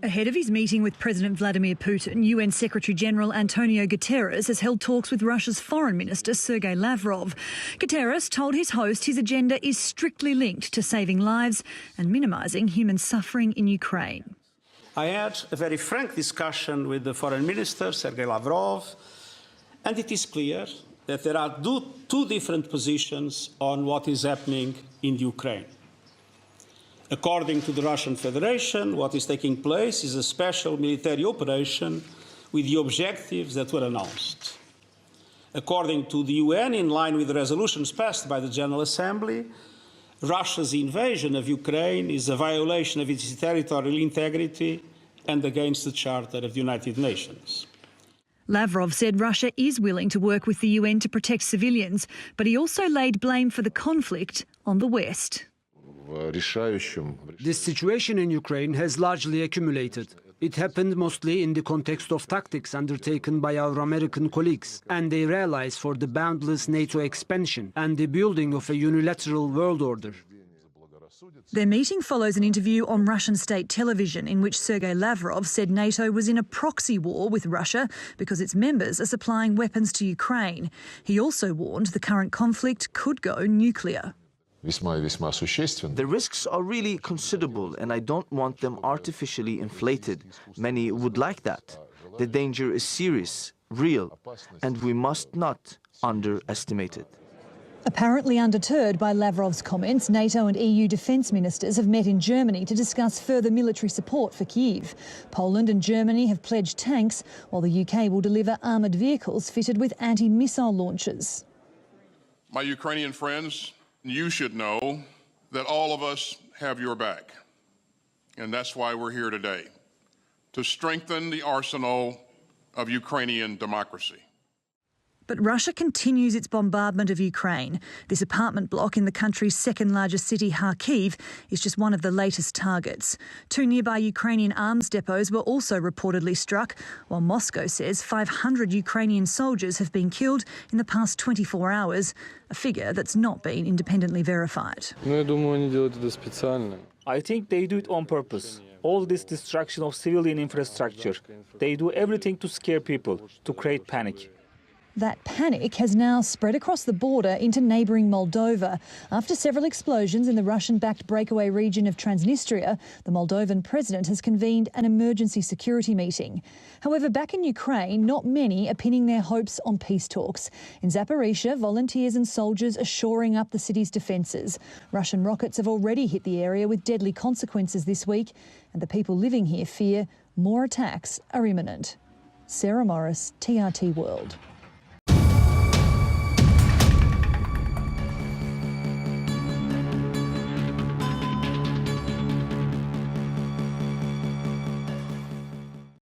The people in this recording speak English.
Ahead of his meeting with President Vladimir Putin, UN Secretary General Antonio Guterres has held talks with Russia's Foreign Minister Sergei Lavrov. Guterres told his host his agenda is strictly linked to saving lives and minimising human suffering in Ukraine. I had a very frank discussion with the Foreign Minister, Sergei Lavrov, and it is clear that there are two different positions on what is happening in Ukraine. According to the Russian Federation, what is taking place is a special military operation with the objectives that were announced. According to the UN, in line with the resolutions passed by the General Assembly, Russia's invasion of Ukraine is a violation of its territorial integrity and against the Charter of the United Nations. Lavrov said Russia is willing to work with the UN to protect civilians, but he also laid blame for the conflict on the West. This situation in Ukraine has largely accumulated. It happened mostly in the context of tactics undertaken by our American colleagues and their allies for the boundless NATO expansion and the building of a unilateral world order. Their meeting follows an interview on Russian state television in which Sergei Lavrov said NATO was in a proxy war with Russia because its members are supplying weapons to Ukraine. He also warned the current conflict could go nuclear. The risks are really considerable, and I don't want them artificially inflated. Many would like that. The danger is serious, real, and we must not underestimate it. Apparently undeterred by Lavrov's comments, NATO and EU defence ministers have met in Germany to discuss further military support for Kiev. Poland and Germany have pledged tanks, while the UK will deliver armoured vehicles fitted with anti-missile launchers. My Ukrainian friends, you should know that all of us have your back. And that's why we're here today, to strengthen the arsenal of Ukrainian democracy. But Russia continues its bombardment of Ukraine. This apartment block in the country's second largest city, Kharkiv, is just one of the latest targets. 2 nearby Ukrainian arms depots were also reportedly struck, while Moscow says 500 Ukrainian soldiers have been killed in the past 24 hours, a figure that's not been independently verified. I think they do it on purpose. All this destruction of civilian infrastructure, they do everything to scare people, to create panic. That panic has now spread across the border into neighbouring Moldova. After several explosions in the Russian-backed breakaway region of Transnistria, the Moldovan president has convened an emergency security meeting. However, back in Ukraine, not many are pinning their hopes on peace talks. In Zaporizhia, volunteers and soldiers are shoring up the city's defences. Russian rockets have already hit the area with deadly consequences this week, and the people living here fear more attacks are imminent. Sarah Morice, TRT World.